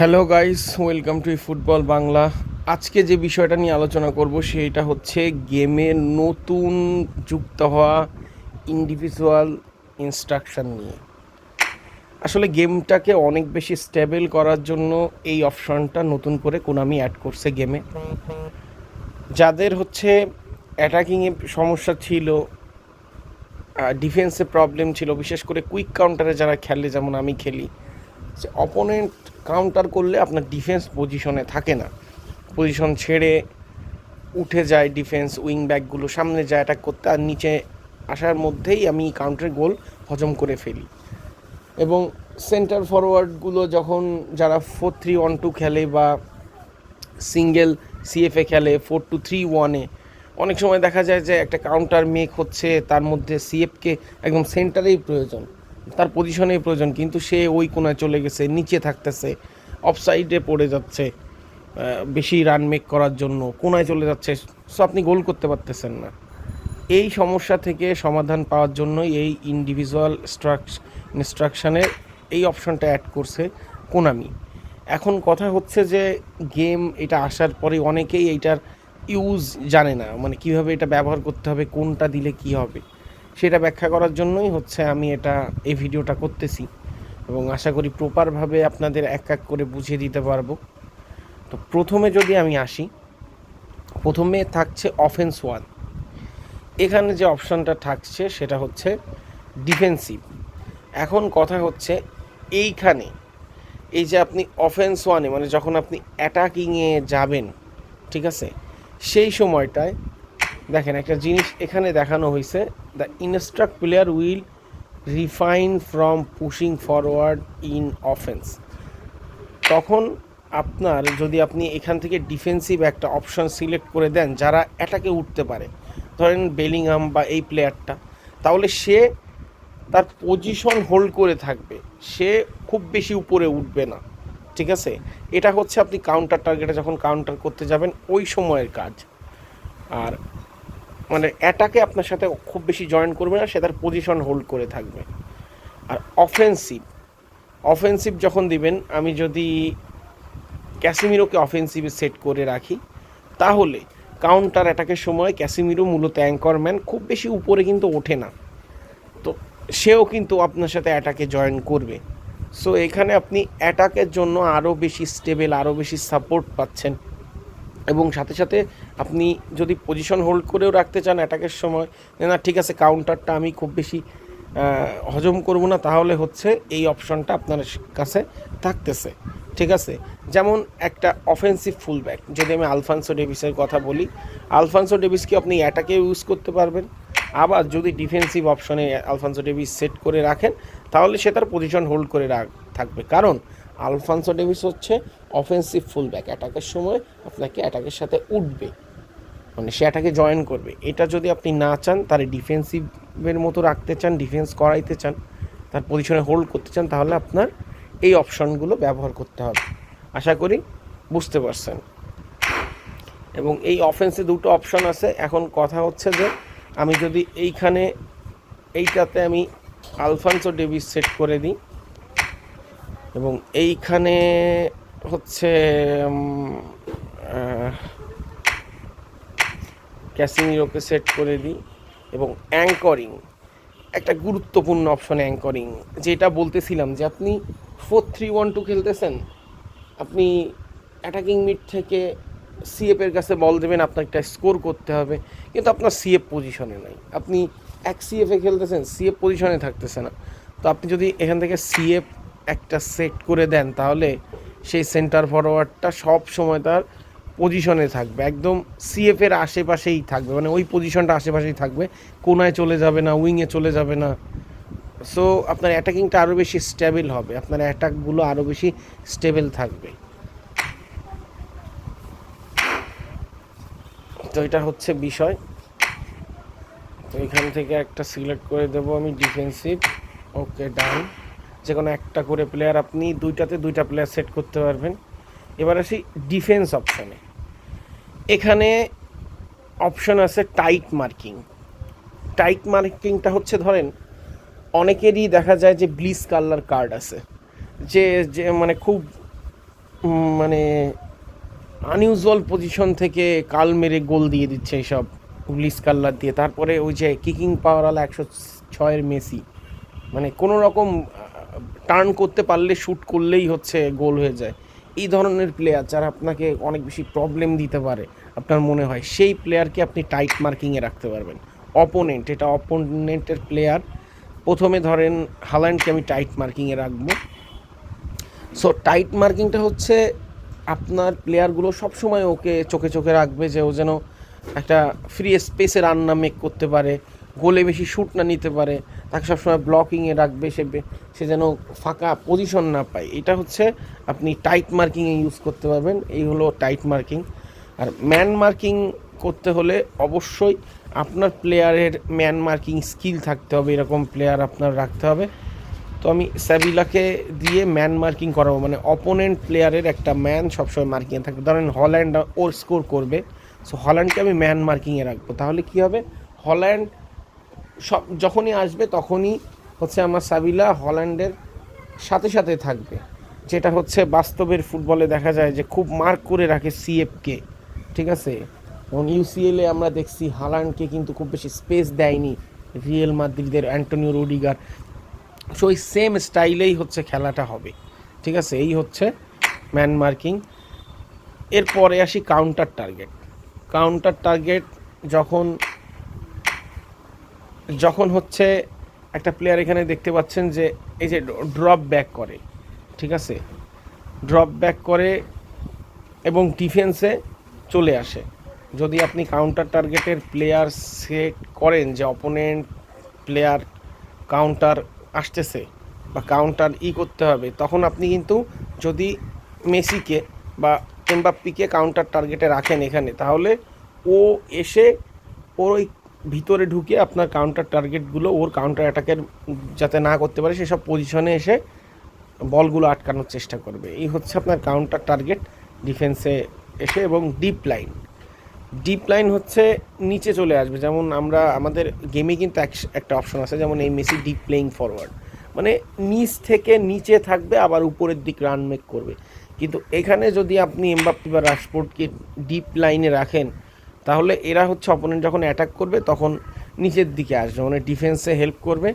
Hello guys, welcome to football Bangla. আজকে যে বিষয়টা নিয়ে আলোচনা করব সেইটা হচ্ছে গেমে নতুন যুক্ত হওয়া ইন্ডিভিজুয়াল ইনস্ট্রাকশন নিয়ে। আসলে গেমটাকে অনেক বেশি স্টেবল করার জন্য এই অপশনটা নতুন করে কোনামি অ্যাড করছে গেমে। যাদের হচ্ছে অ্যাটাকিংয়ে সমস্যা ছিল, ডিফেন্সে প্রবলেম ছিল, বিশেষ করে কুইক কাউন্টারে যারা খেলে, যেমন আমি খেলি, যে অপোনেন্ট কাউন্টার করলে আপনার ডিফেন্স পজিশনে থাকে না, পজিশন ছেড়ে উঠে যায় ডিফেন্স, উইং ব্যাকগুলো সামনে যায় অ্যাটাক করতে, আর নিচে আসার মধ্যেই আমি কাউন্টার গোল হজম করে ফেলি। এবং সেন্টার ফরওয়ার্ডগুলো যখন যারা 4-3-1-2 খেলে বা সিঙ্গেল সিএফএ খেলে 4-2-3-1-এ, অনেক সময় দেখা যায় যে একটা কাউন্টার মেক হচ্ছে, তার মধ্যে সিএফকে একদম সেন্টারেই প্রয়োজন, তার পজিশনেই প্রয়োজন, কিন্তু সে ওই কোনায় চলে গেছে, নিচে থাকতেছে, অফসাইডে পড়ে যাচ্ছে, বেশি রান মেক করার জন্য কোনায় চলে যাচ্ছে, সো আপনি গোল করতে পারতেছেন না। এই সমস্যা থেকে সমাধান পাওয়ার জন্য এই ইন্ডিভিজুয়াল ইনস্ট্রাকশানের এই অপশনটা অ্যাড করছে কোনামি। এখন কথা হচ্ছে যে গেম এটা আসার পরে অনেকেই এইটার ইউজ জানে না, মানে কীভাবে এটা ব্যবহার করতে হবে, কোনটা দিলে কি হবে, সেটা ব্যাখ্যা করার জন্যই হচ্ছে আমি এই ভিডিওটা করতেছি, এবং আশা করি প্রপারভাবে আপনাদের এক এক করে বুঝিয়ে দিতে পারবো। তো প্রথমে যদি আমি আসি, প্রথমে থাকছে অফেন্স ওয়ান। এখানে যে অপশানটা থাকছে সেটা হচ্ছে ডিফেন্সিভ। এখন কথা হচ্ছে এইখানে, এই যে আপনি অফেন্স ওয়ানে, মানে যখন আপনি অ্যাটাকিংয়ে যাবেন, ঠিক আছে, সেই সময়টায় দেখেন একটা জিনিস এখানে দেখানো হয়েছে, the instruct player will refine from pushing forward in offence. তখন আপনার যদি আপনি এখান থেকে ডিফেন্সিভ একটা অপশন সিলেক্ট করে দেন যারা অ্যাটাকে উঠতে পারে, ধরেন বেলিংহাম বা এই প্লেয়ারটা, তাহলে সে তার পজিশন হোল্ড করে থাকবে, সে খুব বেশি উপরে উঠবে না, ঠিক আছে। এটা হচ্ছে আপনি কাউন্টার টার্গেটে যখন কাউন্টার করতে যাবেন ওই সময়ের কাজ। আর মানে অ্যাটাকে আপনার সাথে খুব বেশি জয়েন করবে না, সে তার পজিশন হোল্ড করে থাকবে। আর অফেন্সিভ যখন দিবেন, আমি যদি ক্যাসিমিরোকে অফেন্সিভে সেট করে রাখি, তাহলে কাউন্টার অ্যাটাকের সময় ক্যাসিমিরো মূলত অ্যাঙ্করম্যান, খুব বেশি উপরে কিন্তু ওঠে না, তো সেও কিন্তু আপনার সাথে অ্যাটাকে জয়েন করবে। সো এখানে আপনি অ্যাটাকের জন্য আরও বেশি স্টেবল, আরও বেশি সাপোর্ট পাচ্ছেন, এবং সাথে সাথে আপনি যদি পজিশন হোল্ড করেও রাখতে চান অ্যাটাকের সময়, না ঠিক আছে কাউন্টারটা আমি খুব বেশি হজম করব না, তাহলে হচ্ছে এই অপশনটা আপনার কাছে থাকতেছে, ঠিক আছে। যেমন একটা অফেন্সিভ ফুলব্যাক, যদি আমি আলফানসো ডেভিসের কথা বলি, আলফানসো ডেভিসকে আপনি অ্যাটাকে ইউজ করতে পারবেন, আবার যদি ডিফেন্সিভ অপশনে আলফানসো ডেভিস সেট করে রাখেন, তাহলে সে তার পজিশন হোল্ড করে থাকবে, কারণ আলফানসো ডেভিস হচ্ছে অফেন্সিভ ফুলব্যাক, অ্যাটাকের সময় আপনাকে অ্যাটাকের সাথে উঠবে, মানে সে অ্যাটাকে জয়েন করবে। এটা যদি আপনি না চান, তার ডিফেন্সিভের মতো রাখতে চান, ডিফেন্স করাইতে চান, তার পজিশনে হোল্ড করতে চান, তাহলে আপনার এই অপশনগুলো ব্যবহার করতে হবে। আশা করি বুঝতে পারছেন। এবং এই অফেন্সে দুটো অপশন আছে। এখন কথা হচ্ছে যে আমি যদি এইটাতে আমি আলফানসো ডেভিস সেট করে দিই, এবং এইখানে হচ্ছে ক্যাসিমিরোকে সেট করে দিই, এবং অ্যাঙ্করিং, একটা গুরুত্বপূর্ণ অপশন অ্যাঙ্করিং, যেটা বলতেছিলাম যে আপনি 4-3-1-2 খেলতেছেন, আপনি অ্যাটাকিং মিড থেকে সিএফের কাছে বল দেবেন, আপনার একটা স্কোর করতে হবে, কিন্তু আপনার সিএফ পজিশনে নাই, আপনি এক সিএফে খেলতেছেন, সিএফ পজিশনে থাকতেছে না, তো আপনি যদি এখান থেকে সিএফ একটা সেট করে দেন, তাহলে সেই সেন্টার ফরওয়ার্ডটা সব সময় তার পজিশনে থাকবে, একদম সিএফের আশেপাশেই থাকবে, মানে ওই পজিশনটা আশেপাশেই থাকবে, কোনায় চলে যাবে না, উইংয়ে চলে যাবে না। সো আপনার অ্যাটাকিংটা আরও বেশি স্টেবল হবে, আপনার অ্যাটাকগুলো আরও বেশি স্টেবল থাকবে। তো এটা হচ্ছে বিষয়। তো এখান থেকে একটা সিলেক্ট করে দেবো আমি ডিফেন্সিভ, ওকে ডান। যে কোনো একটা করে প্লেয়ার, আপনি দুইটাতে দুইটা প্লেয়ার সেট করতে পারবেন। এবার আসি ডিফেন্স অপশানে। এখানে অপশান আছে টাইট মার্কিং। টাইট মার্কিংটা হচ্ছে, ধরেন অনেকেরই দেখা যায় যে ব্লিস কালার কার্ড আছে, যে যে মানে খুব মানে আনইউজুয়াল পজিশন থেকে কাল মেরে গোল দিয়ে দিচ্ছে এইসব পুলিশ কালার দিয়ে। তারপরে ওই যে কিকিং পাওয়ারওয়ালা 106-এর মেসি, মানে কোনো রকম টার্ন করতে পারলে শ্যুট করলেই হচ্ছে গোল হয়ে যায়। এই ধরনের প্লেয়ার যারা আপনাকে অনেক বেশি প্রবলেম দিতে পারে আপনার মনে হয়, সেই প্লেয়ারকে আপনি টাইট মার্কিংয়ে রাখতে পারবেন। অপোনেন্ট, এটা অপোনেন্টের প্লেয়ার। প্রথমে ধরেন হাল্যান্ডকে আমি টাইট মার্কিংয়ে রাখবো। সো টাইট মার্কিংটা হচ্ছে আপনার প্লেয়ারগুলো সবসময় ওকে চোখে চোখে রাখবে যে ও যেন একটা ফ্রি স্পেসে রান না মেক করতে পারে, গোলে বেশি শ্যুট না নিতে পারে, তাকে সবসময় ব্লকিংয়ে রাখবে, সে যেন ফাঁকা পজিশন না পায়। এটা হচ্ছে আপনি টাইট মার্কিংয়ে ইউজ করতে পারবেন। এই হলো টাইট মার্কিং। আর ম্যান মার্কিং করতে হলে অবশ্যই আপনার প্লেয়ারের ম্যান মার্কিং স্কিল থাকতে হবে, এরকম প্লেয়ার আপনার রাখতে হবে। তো আমি সেভিলাকে দিয়ে ম্যান মার্কিং করাবো, মানে অপোনেন্ট প্লেয়ারের একটা ম্যান সবসময় মার্কিংয়ে থাকবে। ধরেন হল্যান্ড ওর স্কোর করবে, সো হল্যান্ডকে আমি ম্যান মার্কিংয়ে রাখবো। তাহলে কী হবে, হল্যান্ড যখনই আসবে তখনই হচ্ছে আমার সাবিলা হল্যান্ডের সাথে সাথে থাকবে, যেটা হচ্ছে বাস্তবের ফুটবলে দেখা যায় যে খুব মার্ক করে রাখে সিএফকে। ঠিক আছে, এবং ইউসিএলে আমরা দেখছি হল্যান্ডকে কিন্তু খুব বেশি স্পেস দেয়নি রিয়েল মাদ্রিদের অ্যান্টোনিও রুডিগার। সো ওই সেম স্টাইলেই হচ্ছে খেলাটা হবে। ঠিক আছে, এই হচ্ছে ম্যান মার্কিং। এরপরে আসি কাউন্টার টার্গেট। কাউন্টার টার্গেট যখন হচ্ছে একটা প্লেয়ার এখানে দেখতে পাচ্ছেন যে এই যে ড্রপ ব্যাক করে, ঠিক আছে, ড্রপ ব্যাক করে এবং ডিফেন্সে চলে আসে। যদি আপনি কাউন্টার টার্গেটের প্লেয়ার সেট করেন যে অপোনেন্ট প্লেয়ার কাউন্টার আসতেছে বা কাউন্টার করতে হবে, তখন আপনি কিন্তু যদি মেসিকে বা এমবাপ্পেকে কাউন্টার টার্গেটে রাখেন এখানে, তাহলে ও এসে ওর ওই ভিতরে ঢুকে আপনার কাউন্টার টার্গেটগুলো ওর কাউন্টার অ্যাটাকের যাতে না করতে পারে সেসব পজিশনে এসে বলগুলো আটকানোর চেষ্টা করবে। এই হচ্ছে আপনার কাউন্টার টার্গেট ডিফেন্সে এসে। এবং ডিপ লাইন হচ্ছে নিচে চলে আসবে। যেমন আমাদের গেমে কিন্তু একটা অপশন আছে, যেমন এই মেসি ডিপ প্লেইং ফরওয়ার্ড, মানে নিচ থেকে নিচে থাকবে আবার উপরের দিক রান মেক করবে। কিন্তু এখানে যদি আপনি এমবাপ্পে বা রাশফোর্ডকে ডিপ লাইনে রাখেন, তাহলে এরা হচ্ছে অপোনেন্ট যখন অ্যাটাক করবে তখন নিচের দিকে আসবে, মানে ডিফেন্সে হেল্প করবে।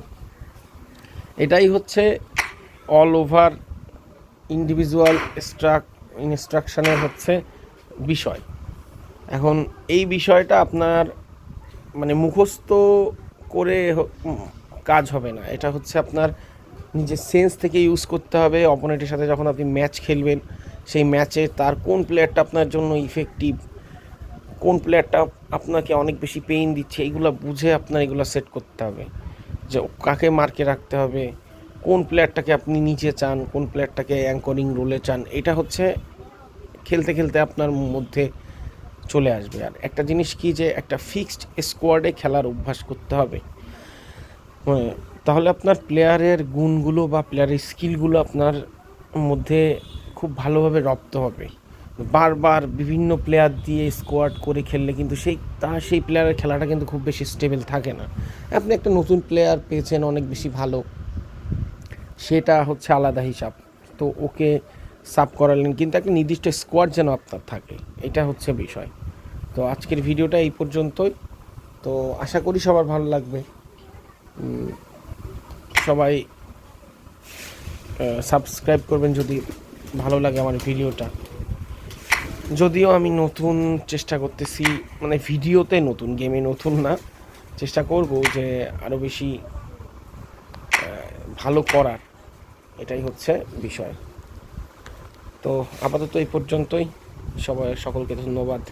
এটাই হচ্ছে অল ওভার ইন্ডিভিজুয়াল ইনস্ট্রাকশনের হচ্ছে বিষয়। এখন এই বিষয়টা আপনার মানে মুখস্থ করে কাজ হবে না, এটা হচ্ছে আপনার নিজের সেন্স থেকে ইউজ করতে হবে। অপোনেন্টের সাথে যখন আপনি ম্যাচ খেলবেন, সেই ম্যাচে তার কোন প্লেয়ারটা আপনার জন্য ইফেক্টিভ, কোন প্লেয়ারটা আপনাকে অনেক বেশি পেইন দিচ্ছে, এইগুলো বুঝে আপনার এগুলো সেট করতে হবে যে কাকে মার্কে রাখতে হবে, কোন প্লেয়ারটাকে আপনি নিচে চান, কোন প্লেয়ারটাকে অ্যাঙ্করিং রোলে চান। এটা হচ্ছে খেলতে খেলতে আপনার মধ্যে চলে আসবে। আর একটা জিনিস কি, যে একটা ফিক্সড স্কোয়াডে খেলার অভ্যাস করতে হবে, তাহলে আপনার প্লেয়ারের গুণগুলো বা প্লেয়ারের স্কিলগুলো আপনার মধ্যে খুব ভালোভাবে রপ্ত হবে। বারবার বিভিন্ন প্লেয়ার দিয়ে স্কোয়াড করে খেললে কিন্তু সেই প্লেয়ারের খেলাটা কিন্তু খুব বেশি স্টেবল থাকে না। আপনি একটা নতুন প্লেয়ার পেয়েছেন অনেক বেশি ভালো, সেটা হচ্ছে আলাদা হিসাব, তো ওকে সাব করালেন, কিন্তু একটা নির্দিষ্ট স্কোয়াড যেন আপনার থাকে, এটা হচ্ছে বিষয়। তো আজকের ভিডিওটা এই পর্যন্তই। তো আশা করি সবার ভালো লাগবে। সবাই সাবস্ক্রাইব করবেন যদি ভালো লাগে আমার ভিডিওটা। যদিও আমি নতুন চেষ্টা করতেছি, মানে ভিডিওতে নতুন, গেমে নতুন না, চেষ্টা করব যে আরও বেশি ভালো করার, এটাই হচ্ছে বিষয়। তো আপাতত এই পর্যন্তই, সকলকে ধন্যবাদ।